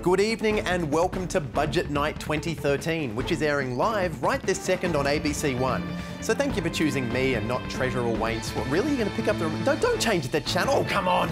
Good evening and welcome to Budget Night 2013, which is airing live right this second on ABC One. So thank you for choosing me and not Treasurer Wayne Swat. Really? You're going to pick up the... Don't change the channel. Oh, come on.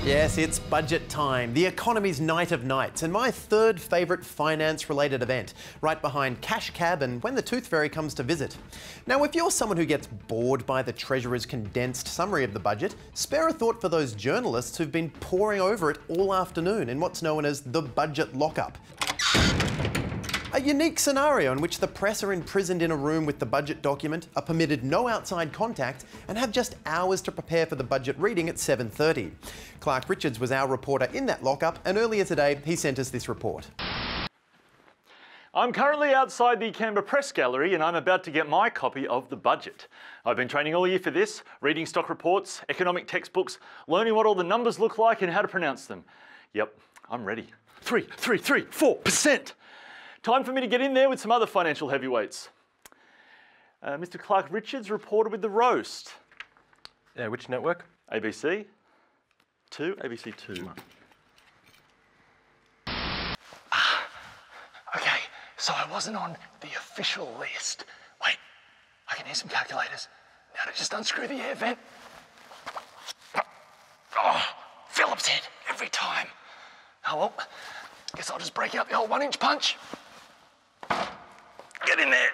Yes, it's budget time, the economy's night of nights, and my third favourite finance-related event, right behind Cash Cab and When the Tooth Fairy comes to visit. Now, if you're someone who gets bored by the Treasurer's condensed summary of the budget, spare a thought for those journalists who've been poring over it all afternoon in what's known as the budget lockup. A unique scenario in which the press are imprisoned in a room with the budget document, are permitted no outside contact, and have just hours to prepare for the budget reading at 7:30. Clark Richards was our reporter in that lockup, and earlier today he sent us this report. I'm currently outside the Canberra Press Gallery and I'm about to get my copy of the budget. I've been training all year for this, reading stock reports, economic textbooks, learning what all the numbers look like and how to pronounce them. Yep, I'm ready. 4%. Time for me to get in there with some other financial heavyweights. Mr. Clark Richards reported with the roast. Yeah, which network? ABC 2, ABC 2. Okay, so I wasn't on the official list. Wait, I can hear some calculators. Now to just unscrew the air vent. Oh, Phillips head every time. Oh well, guess I'll just break out the old 1-inch punch. Get in there.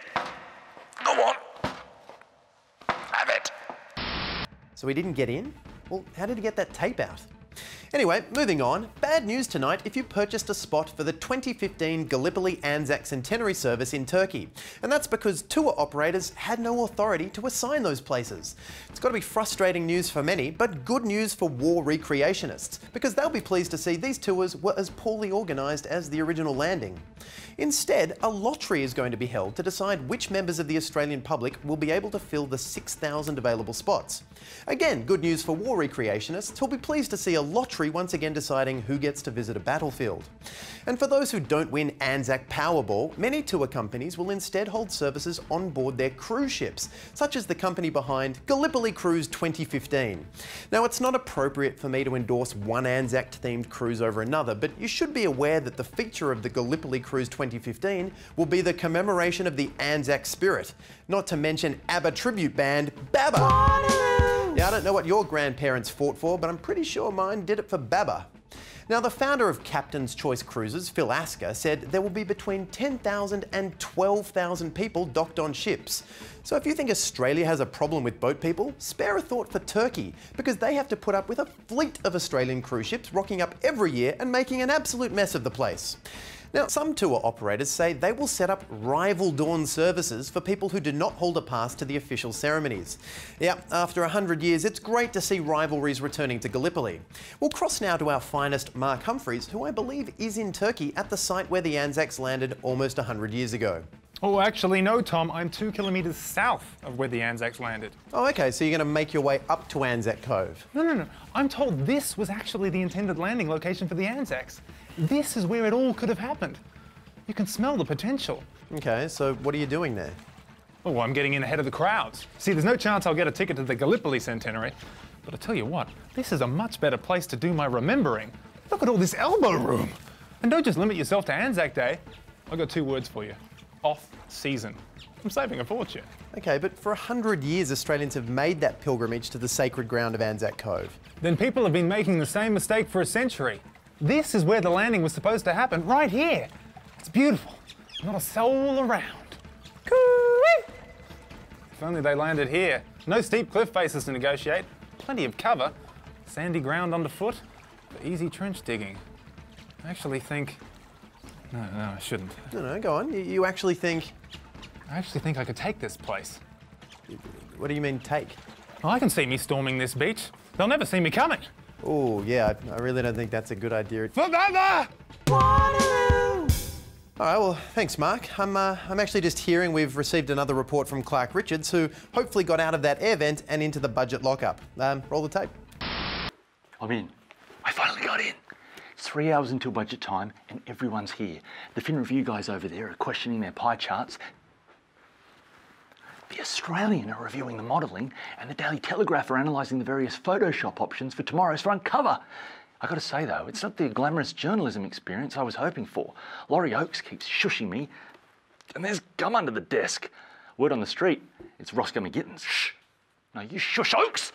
Go on. Have it. So he didn't get in? Well, how did he get that tape out? Anyway, moving on. Bad news tonight if you purchased a spot for the 2015 Gallipoli Anzac centenary service in Turkey. And that's because tour operators had no authority to assign those places. It's got to be frustrating news for many, but good news for war recreationists, because they'll be pleased to see these tours were as poorly organised as the original landing. Instead, a lottery is going to be held to decide which members of the Australian public will be able to fill the 6,000 available spots. Again, good news for war recreationists who'll be pleased to see a lottery once again deciding who gets to visit a battlefield. And for those who don't win Anzac Powerball, many tour companies will instead hold services on board their cruise ships, such as the company behind Gallipoli Cruise 2015. Now, it's not appropriate for me to endorse one Anzac-themed cruise over another, but you should be aware that the feature of the Gallipoli Cruise 2015 will be the commemoration of the Anzac spirit, not to mention ABBA tribute band BABBA. Yeah, I don't know what your grandparents fought for, but I'm pretty sure mine did it for BABBA. Now, the founder of Captain's Choice Cruises, Phil Asker, said there will be between 10,000 and 12,000 people docked on ships. So if you think Australia has a problem with boat people, spare a thought for Turkey, because they have to put up with a fleet of Australian cruise ships rocking up every year and making an absolute mess of the place. Now, some tour operators say they will set up rival dawn services for people who do not hold a pass to the official ceremonies. Yeah, after 100 years, it's great to see rivalries returning to Gallipoli. We'll cross now to our finest, Mark Humphreys, who I believe is in Turkey at the site where the Anzacs landed almost 100 years ago. Oh, actually, no, Tom. I'm 2 kilometres south of where the Anzacs landed. Oh, OK, so you're going to make your way up to Anzac Cove? No. I'm told this was actually the intended landing location for the Anzacs. This is where it all could have happened. You can smell the potential. OK, so what are you doing there? Oh, I'm getting in ahead of the crowds. See, there's no chance I'll get a ticket to the Gallipoli centenary. But I tell you what, this is a much better place to do my remembering. Look at all this elbow room. And don't just limit yourself to Anzac Day. I've got 2 words for you. Off-season. I'm saving a fortune. OK, but for 100 years, Australians have made that pilgrimage to the sacred ground of Anzac Cove. Then people have been making the same mistake for a century. This is where the landing was supposed to happen, right here. It's beautiful. Not a soul around. Coo-wee! If only they landed here. No steep cliff faces to negotiate. Plenty of cover. Sandy ground underfoot for easy trench digging. I actually think... No, I shouldn't. No, go on. You actually think... I actually think I could take this place. What do you mean, take? Well, I can see me storming this beach. They'll never see me coming. Oh, yeah, I really don't think that's a good idea. Forever! Waterloo! All right, well, thanks, Mark. I'm actually just hearing we've received another report from Clark Richards, who hopefully got out of that air vent and into the budget lockup. Roll the tape. I'm in. I finally got in. It's 3 hours until budget time and everyone's here. The Fin Review guys over there are questioning their pie charts. The Australian are reviewing the modelling and the Daily Telegraph are analysing the various Photoshop options for tomorrow's front cover. I got to say though, it's not the glamorous journalism experience I was hoping for. Laurie Oakes keeps shushing me and there's gum under the desk. Word on the street, it's Roscoe McGittens. Shh. No, you shush Oakes!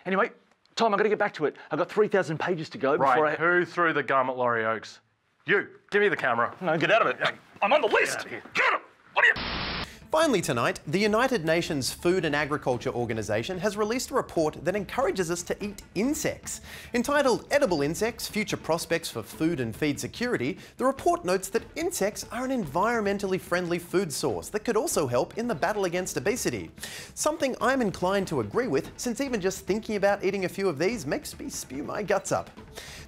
Anyway, Tom, I've got to get back to it. I've got 3,000 pages to go before Who threw the gum at Laurie Oakes? You, give me the camera. No, get out of it. I'm on the list. Get him! What are you... Finally tonight, the United Nations Food and Agriculture Organization has released a report that encourages us to eat insects. Entitled Edible Insects, Future Prospects for Food and Feed Security, the report notes that insects are an environmentally friendly food source that could also help in the battle against obesity. Something I'm inclined to agree with, since even just thinking about eating a few of these makes me spew my guts up.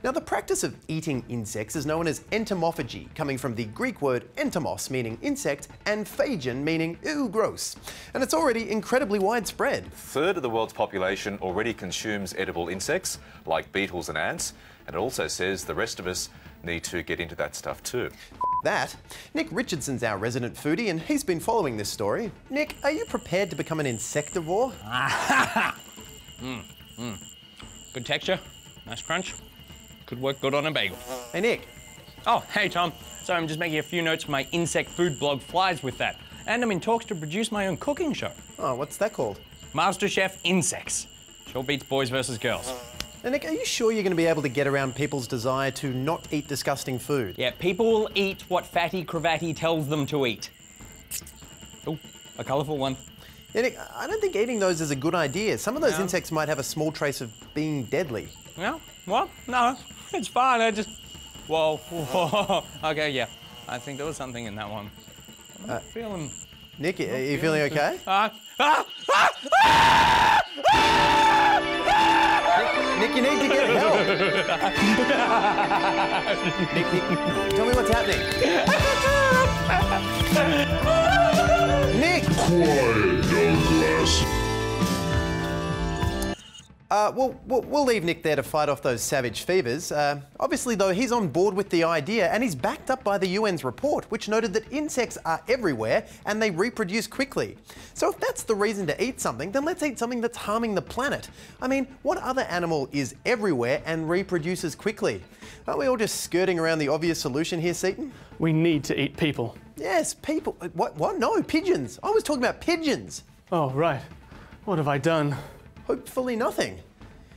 Now, the practice of eating insects is known as entomophagy, coming from the Greek word entomos, meaning insect, and phagein, meaning ew, gross. And it's already incredibly widespread. A third of the world's population already consumes edible insects, like beetles and ants, and it also says the rest of us need to get into that stuff too. That. Nick Richardson's our resident foodie, and he's been following this story. Nick, are you prepared to become an insectivore? Good texture, nice crunch. Could work good on a bagel. Hey, Nick. Oh, hey, Tom. So I'm just making a few notes for my insect food blog Flies with that. And I'm in talks to produce my own cooking show. Oh, what's that called? MasterChef Insects. Sure beats boys versus girls. Now, Nick, are you sure you're going to be able to get around people's desire to not eat disgusting food? Yeah, people will eat what Fatty Cravatty tells them to eat. Oh, a colourful one. Yeah, Nick, I don't think eating those is a good idea. Some of those insects might have a small trace of being deadly. No? What? No, it's fine. I just... Whoa. Okay, yeah. I think there was something in that one. I'm feeling... Nick, are you feeling okay? Nick, you need to get help. Nick, tell me what's happening. Nick! Quiet, Douglas. We'll leave Nick there to fight off those savage fevers. Obviously, though, he's on board with the idea and he's backed up by the UN's report, which noted that insects are everywhere and they reproduce quickly. So if that's the reason to eat something, then let's eat something that's harming the planet. I mean, what other animal is everywhere and reproduces quickly? Aren't we all just skirting around the obvious solution here, Seaton? We need to eat people. Yes, people. What? No, pigeons. I was talking about pigeons. Oh, right. What have I done? Hopefully nothing.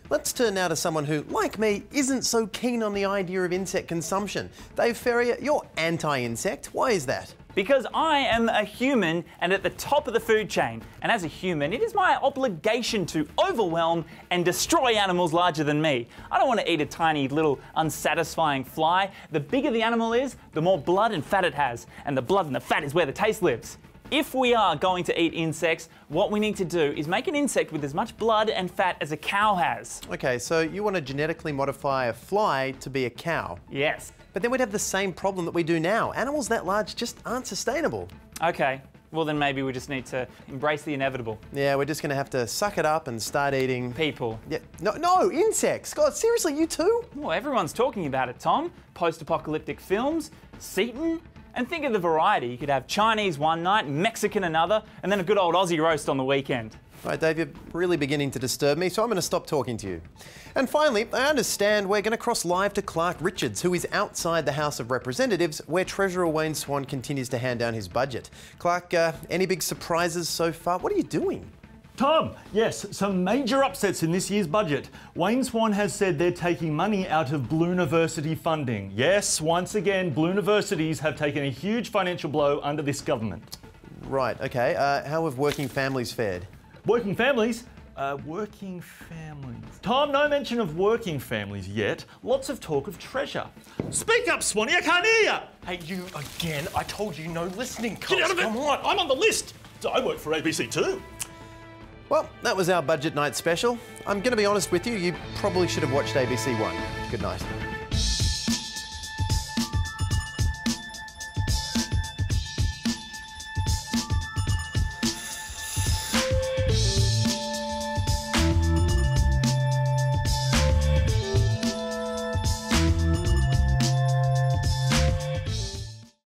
Let's turn now to someone who, like me, isn't so keen on the idea of insect consumption. Dave Ferrier, you're anti-insect. Why is that? Because I am a human and at the top of the food chain. And as a human, it is my obligation to overwhelm and destroy animals larger than me. I don't want to eat a tiny little unsatisfying fly. The bigger the animal is, the more blood and fat it has. And the blood and the fat is where the taste lives. If we are going to eat insects, what we need to do is make an insect with as much blood and fat as a cow has. Okay, so you want to genetically modify a fly to be a cow? Yes. But then we'd have the same problem that we do now. Animals that large just aren't sustainable. Okay, well then maybe we just need to embrace the inevitable. Yeah, we're just going to have to suck it up and start eating... people. Yeah, no, insects. God, seriously, you too? Well, everyone's talking about it, Tom. Post-apocalyptic films, Seaton. And think of the variety. You could have Chinese one night, Mexican another, and then a good old Aussie roast on the weekend. Right, Dave, you're really beginning to disturb me, so I'm going to stop talking to you. And finally, I understand we're going to cross live to Clark Richards, who is outside the House of Representatives, where Treasurer Wayne Swan continues to hand down his budget. Clark, any big surprises so far? What are you doing? Tom, yes, some major upsets in this year's budget. Wayne Swan has said they're taking money out of Blue University funding. Yes, once again, Blue Universities have taken a huge financial blow under this government. Right, okay. How have working families fared? Working families? Working families. Tom, no mention of working families yet. Lots of talk of treasure. Speak up, Swanee, I can't hear you! Hey, you again. I told you no listening, Coles. Get out of it! Come on. I'm on the list! I work for ABC too. Well, that was our budget night special. I'm going to be honest with you, you probably should have watched ABC One. Good night.